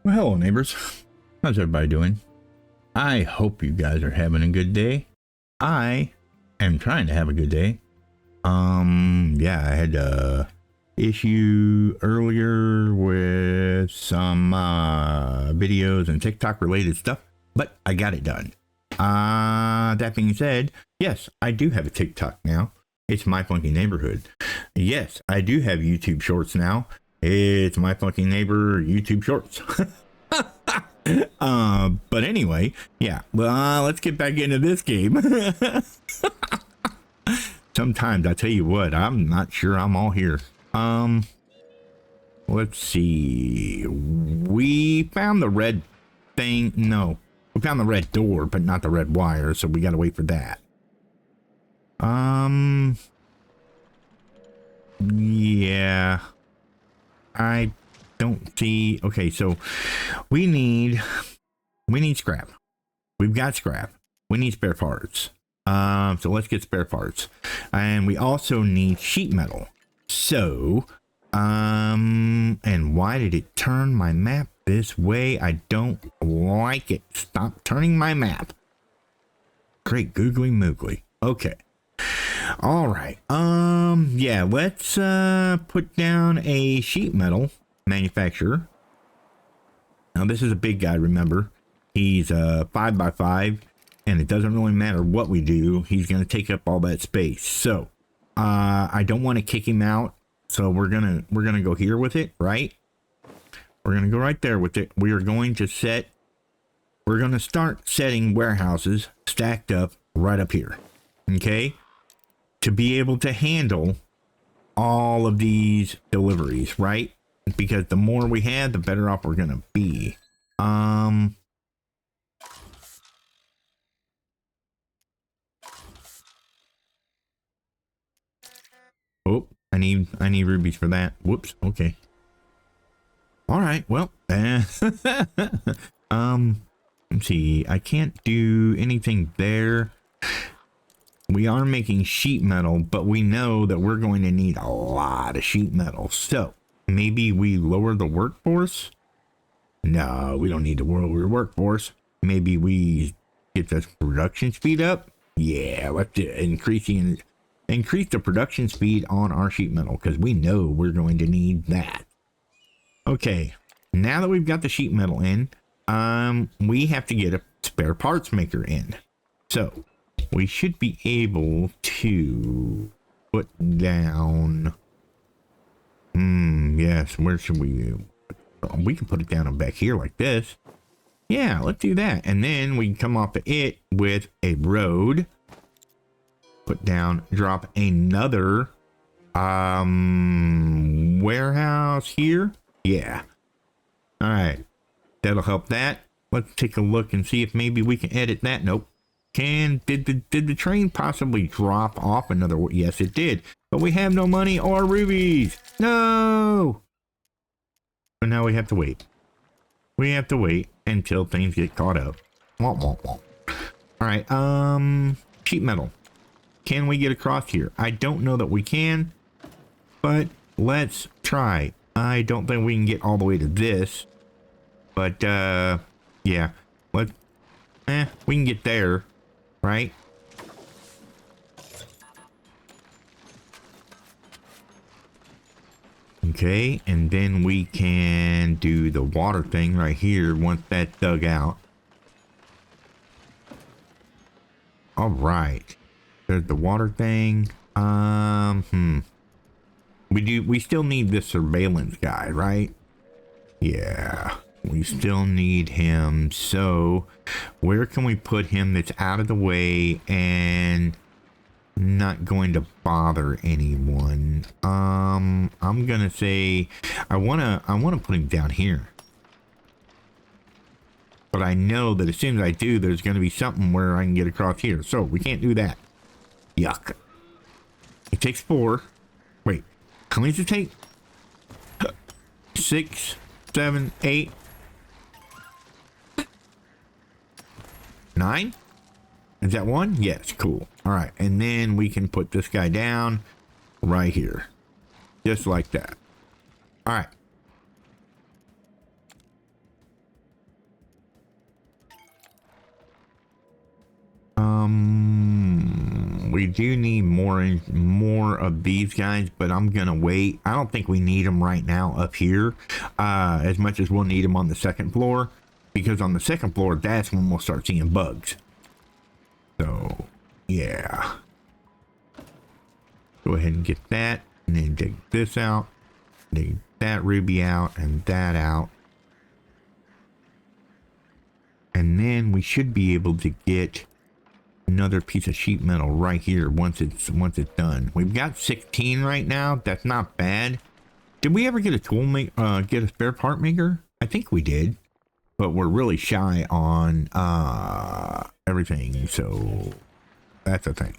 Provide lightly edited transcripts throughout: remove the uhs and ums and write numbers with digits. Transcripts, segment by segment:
Well, hello neighbors. How's everybody doing? I hope you guys are having a good day. I am trying to have a good day. Yeah, I had a issue earlier with some videos and TikTok related stuff, but I got it done. That being said, yes, I do have a TikTok now. It's My Funky Neighborhood. Yes, I do have YouTube Shorts now. It's My Funky Neighbor YouTube Shorts. But anyway, yeah. Well, let's get back into this game. Sometimes I tell you what, I'm not sure I'm all here. Let's see. We found the red thing. No, we found the red door, but not the red wire. So we got to wait for that. Yeah. I don't see. Okay, so we need scrap. We've got scrap. We need spare parts. So let's get spare parts. And we also need sheet metal. So, and why did it turn my map this way? I don't like it. Stop turning my map. Great googly moogly. Okay. All right. Yeah, let's put down a sheet metal manufacturer. Now this is a big guy, remember. He's 5x5, and it doesn't really matter what we do. He's going to take up all that space. So, I don't want to kick him out. So we're going to go here with it, right? We're going to go right there with it. We are going to start setting warehouses stacked up right up here. Okay? To be able to handle all of these deliveries, right? Because the more we have, the better off we're gonna be. Oh, I need rubies for that. Whoops. Okay. All right. Well, let's see. I can't do anything there. We are making sheet metal, but we know that we're going to need a lot of sheet metal. So maybe we lower the workforce. No, we don't need to lower the workforce. Maybe we get the production speed up. Yeah, let's increase the production speed on our sheet metal, because we know we're going to need that. Okay, now that we've got the sheet metal in, we have to get a spare parts maker in. So we should be able to put down, yes, where should we can put it down back here like this. Yeah, let's do that. And then we can come off of it with a road, put down, drop another warehouse here. Yeah. All right, that'll help that. Let's take a look and see if maybe we can edit that. Nope. Did the train possibly drop off another? Yes, it did. But we have no money or rubies. No. So now we have to wait. We have to wait until things get caught up. Womp, womp, womp. All right. Sheet metal. Can we get across here? I don't know that we can, but let's try. I don't think we can get all the way to this, but yeah. We can get there. Right? Okay, and then we can do the water thing right here once that's dug out. All right. There's the water thing. We still need this surveillance guy, right? Yeah. We still need him. So where can we put him that's out of the way and not going to bother anyone? I'm gonna say I wanna put him down here. But I know that as soon as I do, there's gonna be something where I can get across here. So we can't do that. Yuck. It takes 4. Wait, how many does it take? 6, 7, 8. 9? Is that 1? Yes, cool. All right, and then we can put this guy down right here. Just like that. All right. We do need more of these guys, but I'm gonna wait. I don't think we need them right now up here, as much as we'll need them on the second floor, because on the second floor, that's when we'll start seeing bugs. So, yeah. Go ahead and get that, and then dig this out, dig that ruby out, and that out. And then we should be able to get another piece of sheet metal right here once it's done. We've got 16 right now. That's not bad. Did we ever get a tool get a spare part maker? I think we did, but we're really shy on everything, so that's a thing.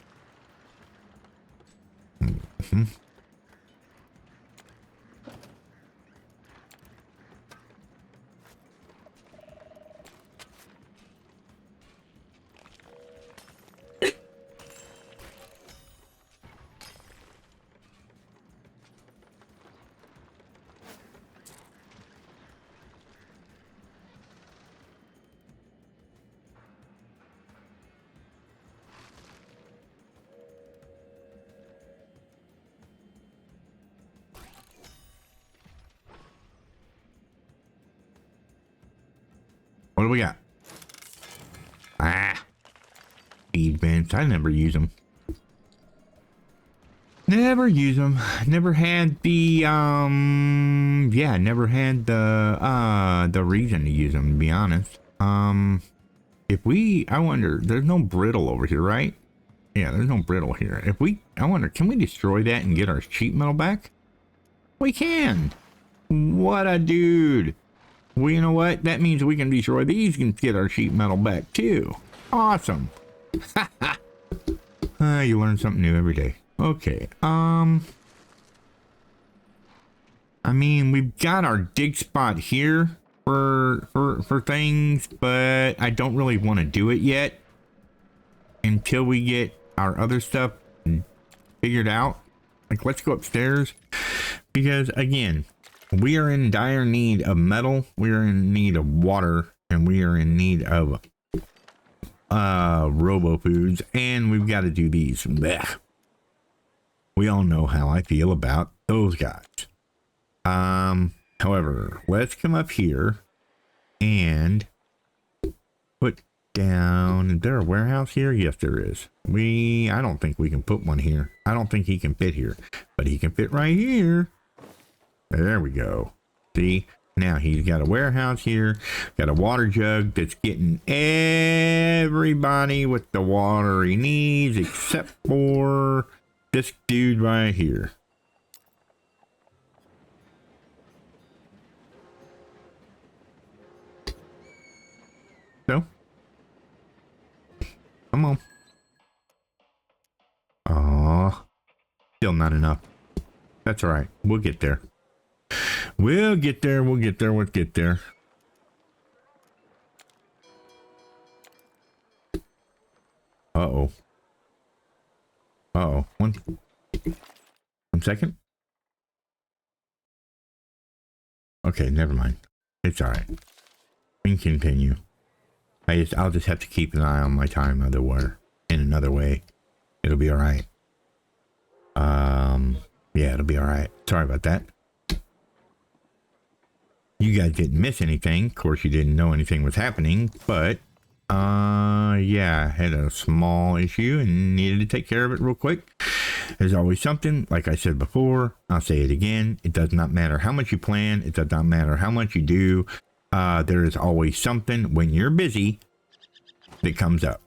What do we got? Feed vents. I never use them. Never use them. Never had the never had the reason to use them, to be honest. I wonder, there's no brittle over here, right? Yeah, there's no brittle here. I wonder, can we destroy that and get our sheet metal back? We can. What a dude. Well, you know what? That means we can destroy these and get our sheet metal back too. Awesome. You learn something new every day. Okay. I mean, we've got our dig spot here for things, but I don't really want to do it yet until we get our other stuff figured out. Like, let's go upstairs, because again, we are in dire need of metal, we are in need of water, and we are in need of robo foods, and we've got to do these. Blech. We all know how I feel about those guys. However, let's come up here and put down, is there a warehouse here? Yes, there is. I don't think we can put one here. I don't think he can fit here, but he can fit right here. There we go. See, now he's got a warehouse here, got a water jug that's getting everybody with the water he needs, except for this dude right here. So, come on. Oh, still not enough. That's all right. We'll get there. We'll get there. We'll get there. We'll get there. Uh-oh. Uh-oh. One second. Okay, never mind. It's all right. We can continue. I'll just have to keep an eye on my time in another way. It'll be all right. Yeah, it'll be all right. Sorry about that. You guys didn't miss anything. Of course, you didn't know anything was happening, but yeah, I had a small issue and needed to take care of it real quick. There's always something, like I said before, I'll say it again. It does not matter how much you plan. It does not matter how much you do. There is always something when you're busy that comes up.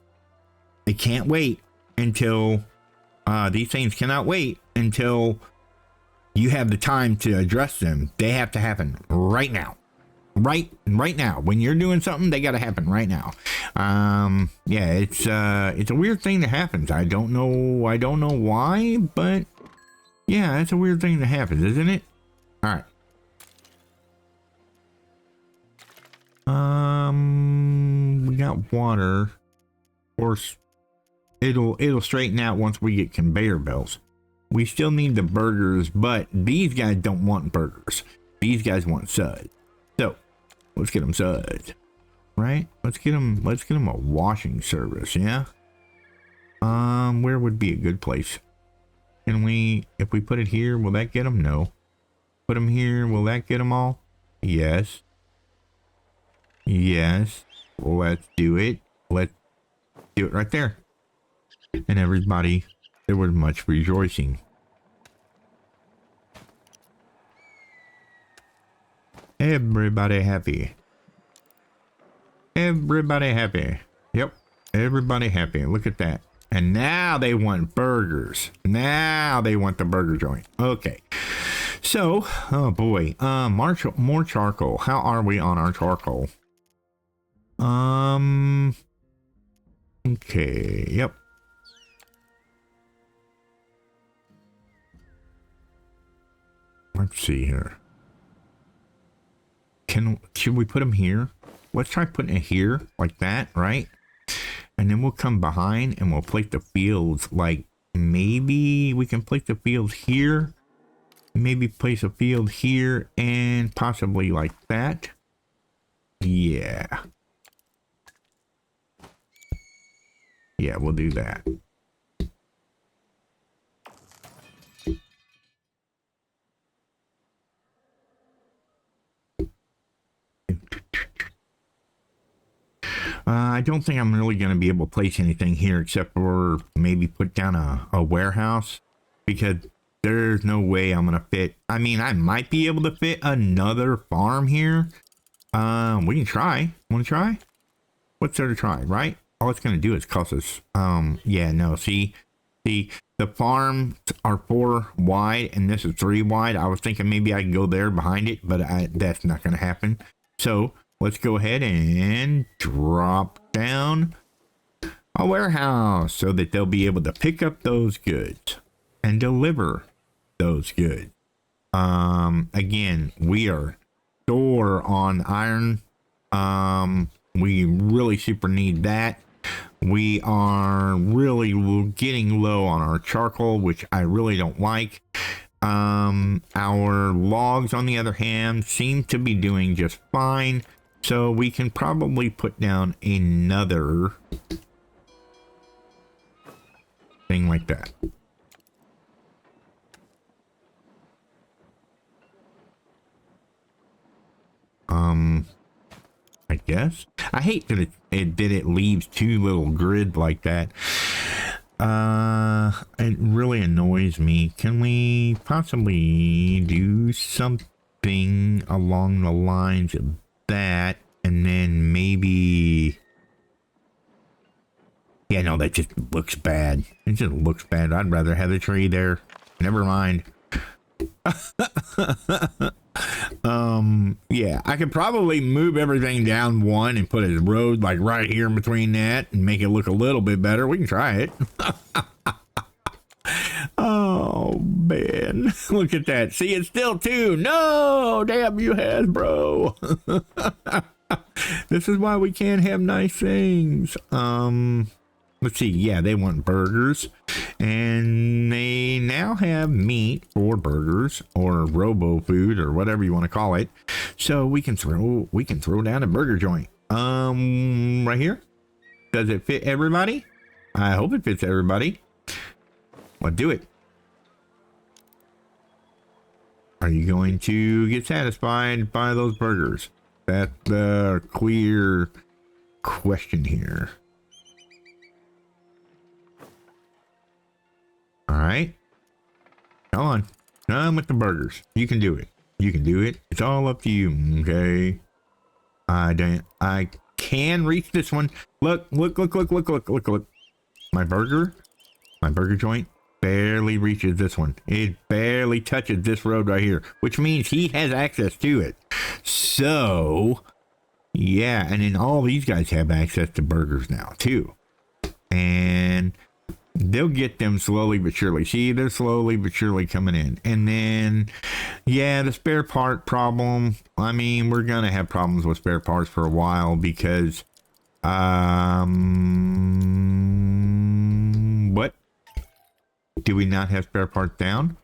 It can't wait until, these things cannot wait until you have the time to address them. They have to happen right now. Right now. When you're doing something, they got to happen right now. Yeah, it's a weird thing that happens. I don't know why, but yeah, it's a weird thing that happens, isn't it? All right. We got water. Of course, it'll straighten out once we get conveyor belts. We still need the burgers, but these guys don't want burgers. These guys want suds. So let's get them suds, right? Let's get them a washing service. Yeah. Where would be a good place? Can we, if we put it here, will that get them? No. Put them here, will that get them all? Yes. Yes. Let's do it. Let's do it right there. And everybody, there was much rejoicing. Everybody happy. Everybody happy. Yep. Everybody happy. Look at that. And now they want burgers. Now they want the burger joint. Okay. So, oh boy. More charcoal. How are we on our charcoal? Okay. Yep. Let's see here. Should we put them here? Let's try putting it here like that, right? And then we'll come behind and we'll place the fields. Like maybe we can place the fields here. Maybe place a field here and possibly like that. Yeah. Yeah, we'll do that. I don't think I'm really going to be able to place anything here except for maybe put down a warehouse, because there's no way I'm going to fit. I mean, I might be able to fit another farm here. We can try. Want to try? What's there to try, right? All it's going to do is cost us. Yeah, no, see, the farms are 4 wide and this is 3 wide. I was thinking maybe I can go there behind it, but that's not going to happen. So let's go ahead and drop down a warehouse so that they'll be able to pick up those goods and deliver those goods. Again, we are short on iron. We really super need that. We are really getting low on our charcoal, which I really don't like. Our logs, on the other hand, seem to be doing just fine. So we can probably put down another thing like that. I guess. I hate that it leaves 2 little grids like that. It really annoys me. Can we possibly do something along the lines of that, and then maybe, yeah, no, that just looks bad. It just looks bad. I'd rather have the tree there. Never mind. Yeah, I could probably move everything down 1 and put a road like right here in between that and make it look a little bit better. We can try it. Oh man, look at that. See, it's still 2. No, damn you, Hasbro. This is why we can't have nice things. Let's see. Yeah, they want burgers, and they now have meat for burgers, or robo food, or whatever you want to call it. So we can throw down a burger joint. Right here. Does it fit everybody? I hope it fits everybody. Let's do it. Are you going to get satisfied by those burgers? That's the clear question here. All right. Come on. Come with the burgers. You can do it. You can do it. It's all up to you. Okay. I can reach this one. Look. My burger joint barely reaches this one. It barely touches this road right here, which means he has access to it. So, yeah. And then all these guys have access to burgers now too. And they'll get them slowly but surely. See, they're slowly but surely coming in. And then, yeah, the spare part problem. I mean, we're going to have problems with spare parts for a while because, what? Do we not have spare parts down?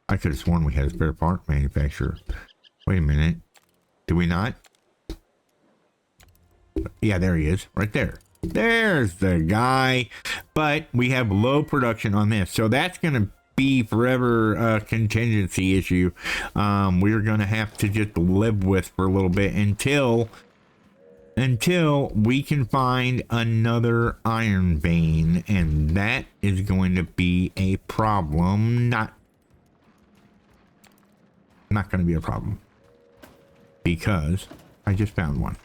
I could have sworn we had a spare part manufacturer. Wait a minute. Do we not? Yeah, there he is. Right there. There's the guy. But we have low production on this. So that's going to be forever a contingency issue. We're going to have to just live with for a little bit until we can find another iron vein. And that is going to be a problem. Not going to be a problem. Because I just found one.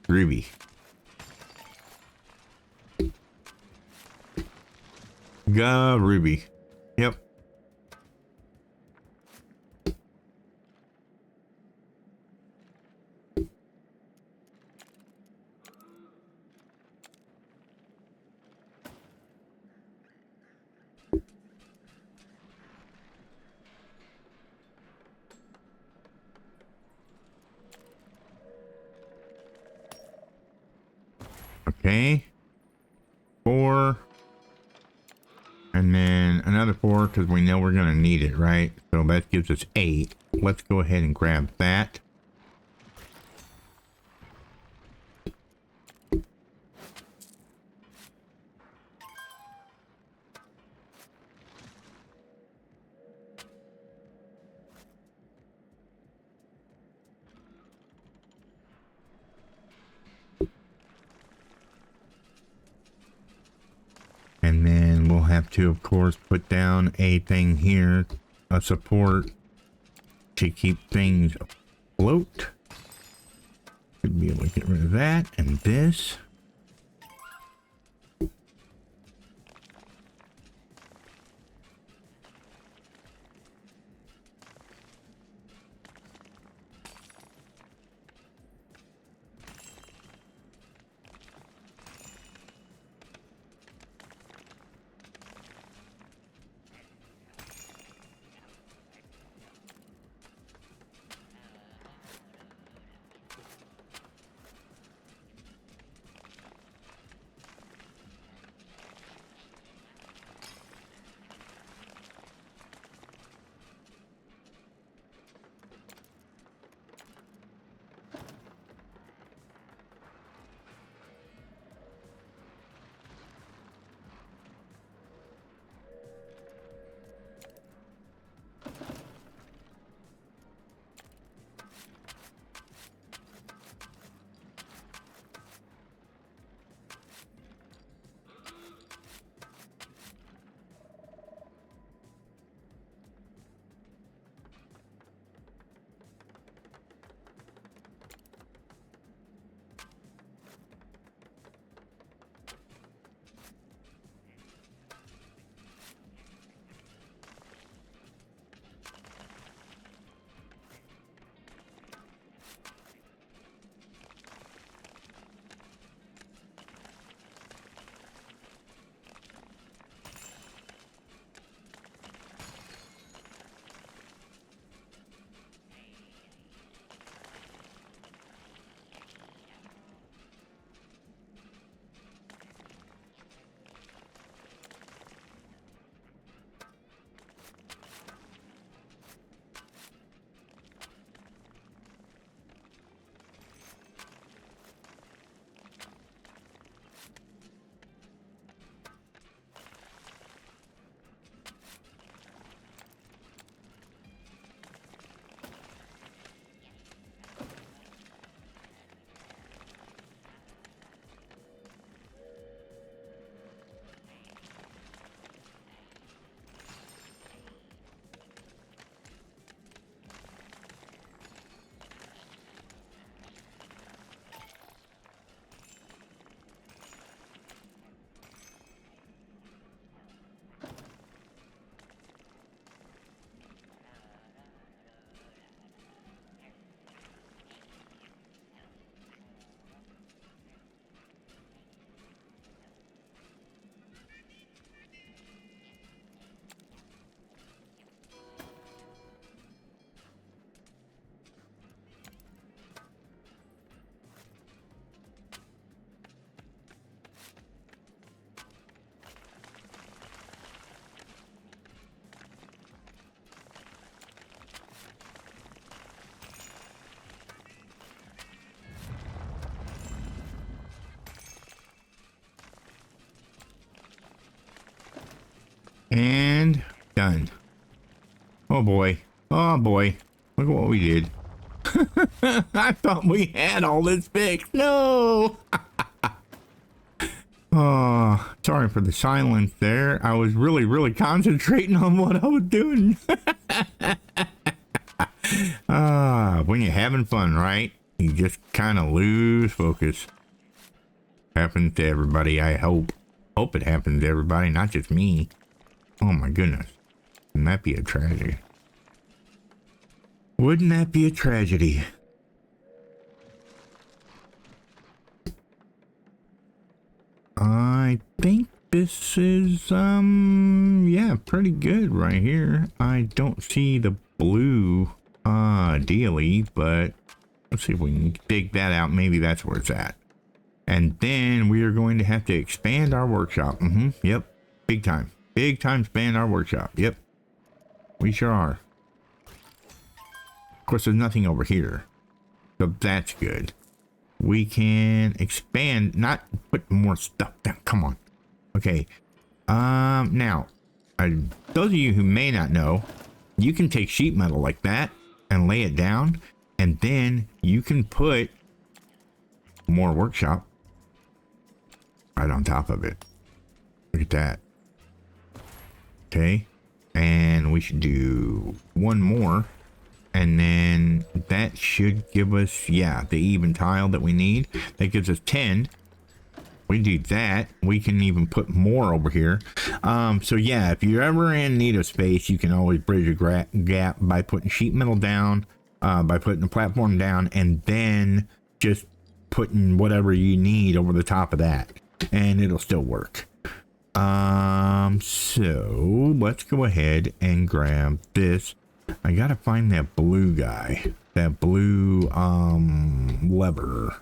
Ruby. Go Ruby. Yep. Okay. 4. And then another 4 because we know we're going to need it, right? So that gives us 8. Let's go ahead and grab that. And then we'll have to, of course, put down a thing here, a support to keep things afloat. Should be able to get rid of that and this. And done. Oh boy. Oh boy. Look at what we did. I thought we had all this fixed. No. Oh, sorry for the silence there. I was really concentrating on what I was doing. When you're having fun, right? You just kind of lose focus. Happens to everybody, I hope. Hope it happens to everybody, not just me. Oh my goodness. Wouldn't that be a tragedy? Wouldn't that be a tragedy? I think this is, yeah, pretty good right here. I don't see the blue, ideally, but let's see if we can dig that out. Maybe that's where it's at. And then we are going to have to expand our workshop. Yep. Big time. Big time expand our workshop. Yep. We sure are. Of course, there's nothing over here. So that's good. We can expand, not put more stuff down. Come on. Okay. Now, those of you who may not know, you can take sheet metal like that and lay it down, and then you can put more workshop right on top of it. Look at that. Okay. And we should do one more. And then that should give us, yeah, the even tile that we need. That gives us 10. We do that. We can even put more over here. So yeah, if you're ever in need of space, you can always bridge a gap by putting sheet metal down, by putting the platform down, and then just putting whatever you need over the top of that. And it'll still work. So let's go ahead and grab this. I gotta find that blue guy, that blue lever.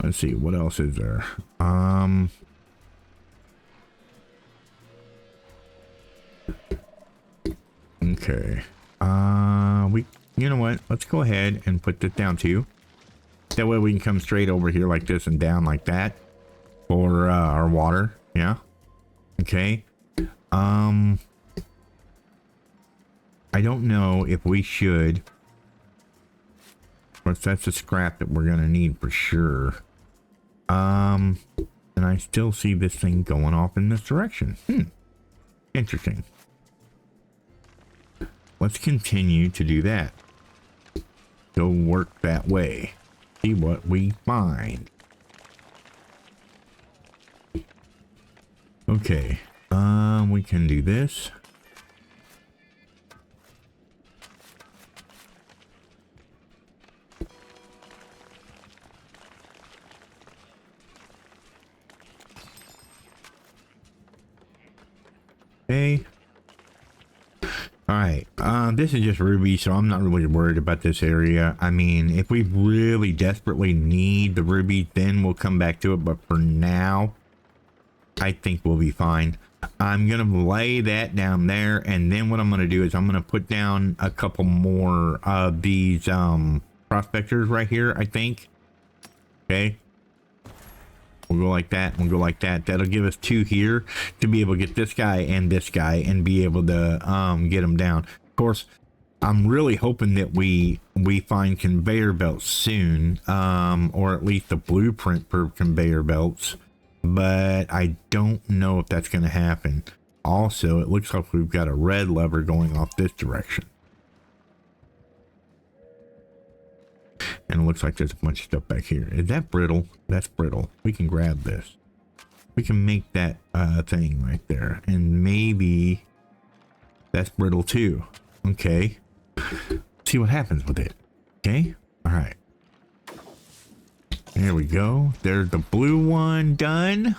Let's see, what else is there? Okay. You know what? Let's go ahead and put this down too. That way we can come straight over here like this and down like that for our water. Yeah. Okay. I don't know if we should. Of course, that's the scrap that we're gonna need for sure. And I still see this thing going off in this direction. Interesting. Let's continue to do that. Go work that way. See what we find. Okay. We can do this. Okay. Alright, this is just ruby, so I'm not really worried about this area. I mean, if we really desperately need the ruby, then we'll come back to it, but for now, I think we'll be fine. I'm gonna lay that down there, and then what I'm gonna do is I'm gonna put down a couple more of these, prospectors right here, I think. Okay. We'll go like that. We'll go like that. That'll give us 2 here to be able to get this guy and be able to get them down. Of course, I'm really hoping that we find conveyor belts soon, or at least a blueprint for conveyor belts. But I don't know if that's going to happen. Also, it looks like we've got a red lever going off this direction. And it looks like there's a bunch of stuff back here. Is that brittle? That's brittle. We can grab this. We can make that thing right there. And maybe that's brittle too. Okay. See what happens with it. Okay. All right. There we go. There's the blue one done.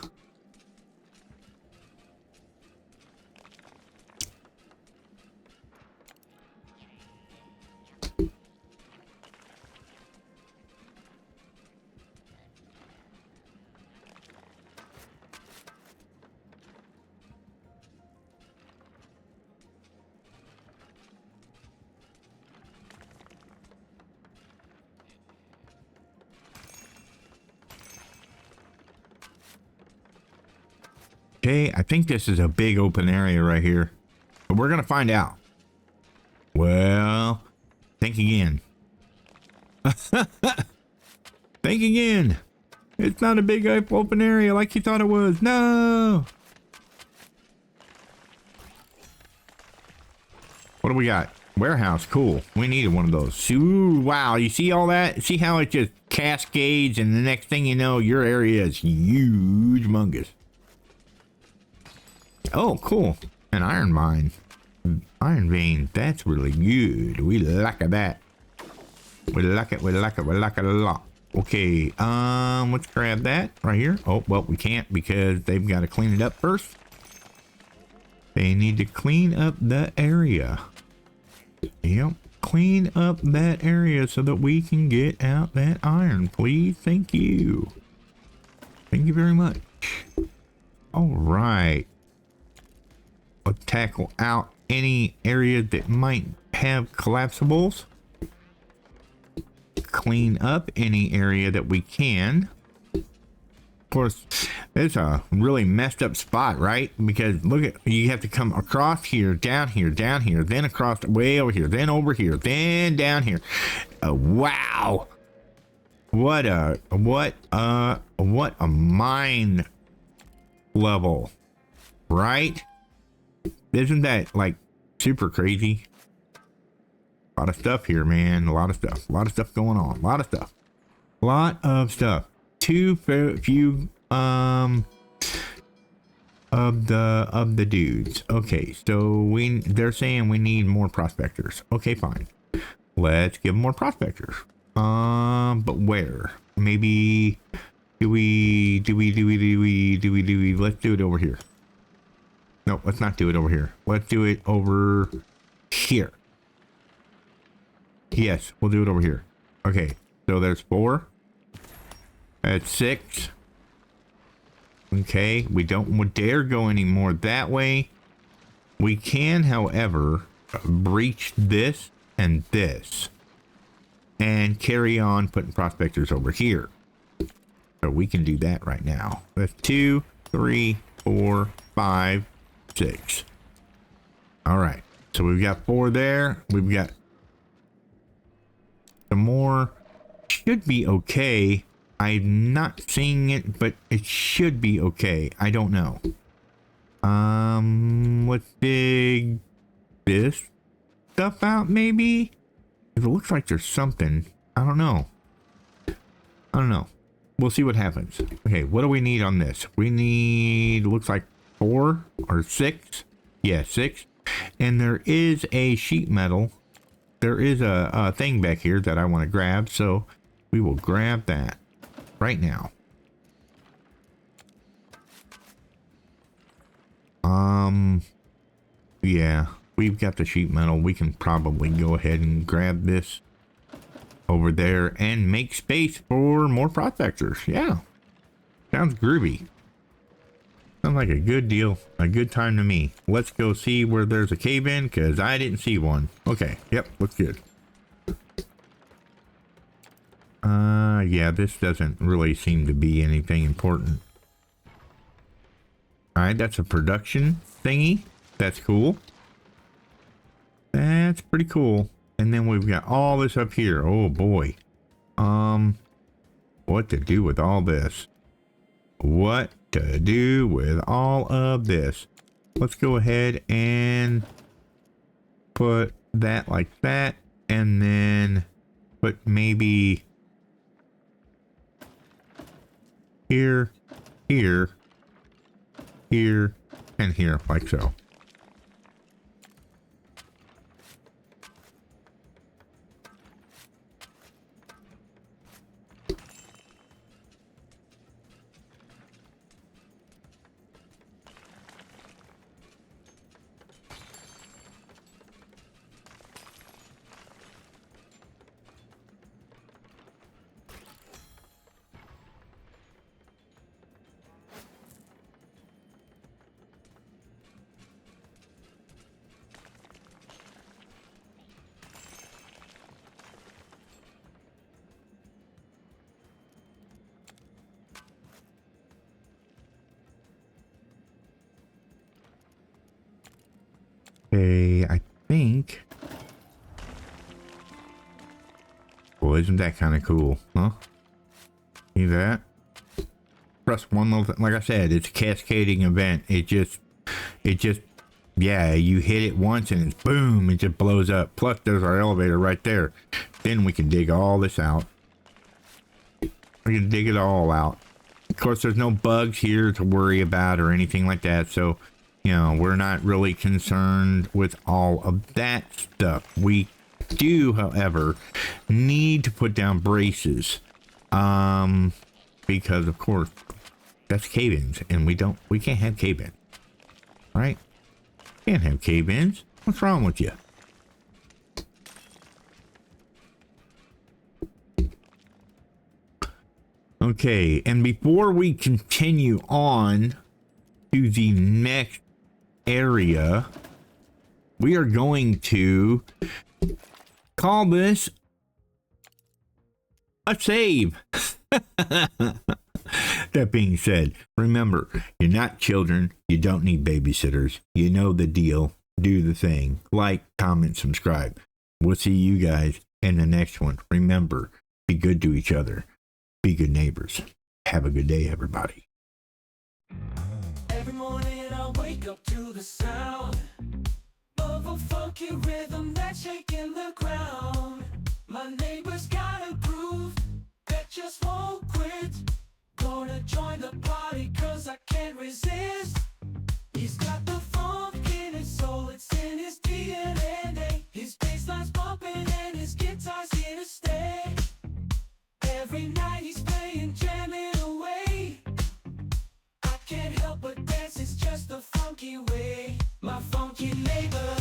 Okay, I think this is a big open area right here. But we're gonna find out. Well, think again. Think again. It's not a big open area like you thought it was. No. What do we got? Warehouse. Cool. We needed one of those. Ooh, wow. You see all that? See how it just cascades, and the next thing you know, your area is huge, humongous. Oh, cool. An iron mine. Iron vein. That's really good. We like that. We like it. We like it. We like it a lot. Okay. Let's grab that right here. Oh, well, we can't because they've got to clean it up first. They need to clean up the area. Yep. Clean up that area so that we can get out that iron, please. Thank you. Thank you very much. All right. Let's tackle out any area that might have collapsibles. Clean up any area that we can. Of course, it's a really messed up spot, right? Because look at, you have to come across here, down here, then across way over here, then over here, then down here. Wow. What a mine level, right? Isn't that like super crazy? A lot of stuff here, man. A lot of stuff going on. A lot of stuff. Too few of the dudes. Okay, so they're saying we need more prospectors. Okay, fine. Let's give them more prospectors. But where? Maybe do we let's do it over here. No, let's not do it over here. Let's do it over here. Yes, we'll do it over here. Okay, so there's 4. That's 6. Okay, we don't dare go any more that way. We can, however, breach this and this. And carry on putting prospectors over here. So we can do that right now. That's 2, 3, 4, 5, 6. All right. So we've got 4 there. We've got some more. Should be okay. I'm not seeing it, but it should be okay. I don't know. Let's dig this stuff out maybe. If it looks like there's something, I don't know. We'll see what happens. Okay, what do we need on this? We need, looks like 4 or 6. Yeah, 6. And there is a sheet metal. There is a thing back here that I want to grab, so we will grab that right now. Yeah, we've got the sheet metal. We can probably go ahead and grab this over there and make space for more prospectors. Yeah, sounds groovy. Sounds like a good deal, a good time to me. Let's go see where there's a cave in, because I didn't see one. Okay, yep, looks good. Yeah, this doesn't really seem to be anything important. Alright, that's a production thingy. That's cool. That's pretty cool. And then we've got all this up here. Oh boy. What to do with all this? What to do with all of this? Let's go ahead and put that like that, and then put maybe here, here, here, and here, like so. Isn't that kind of cool, huh? See that? Press one little thing. Like I said, it's a cascading event. It just, yeah, you hit it once and it's boom, it just blows up. Plus, there's our elevator right there. Then we can dig all this out. We can dig it all out. Of course, there's no bugs here to worry about or anything like that. So, you know, we're not really concerned with all of that stuff. We do, however, need to put down braces. Because of course, that's cave-ins, and we can't have cave-ins, right? Can't have cave-ins. What's wrong with you? Okay, and before we continue on to the next area, we are going to call this a save. That being said, remember, you're not children. You don't need babysitters. You know the deal. Do the thing. Like, comment, subscribe. We'll see you guys in the next one. Remember, be good to each other. Be good neighbors. Have a good day, everybody. Every morning I wake up to the sound of a funky rhythm that's shaking the ground. My neighbor's got a groove that just won't quit. Gonna join the party cause I can't resist. He's got the funk in his soul, it's in his DNA. His bassline's bumping and his guitar's here to stay. Every night he's playing, jamming away. I can't help but dance, it's just the funky way. My funky neighbor.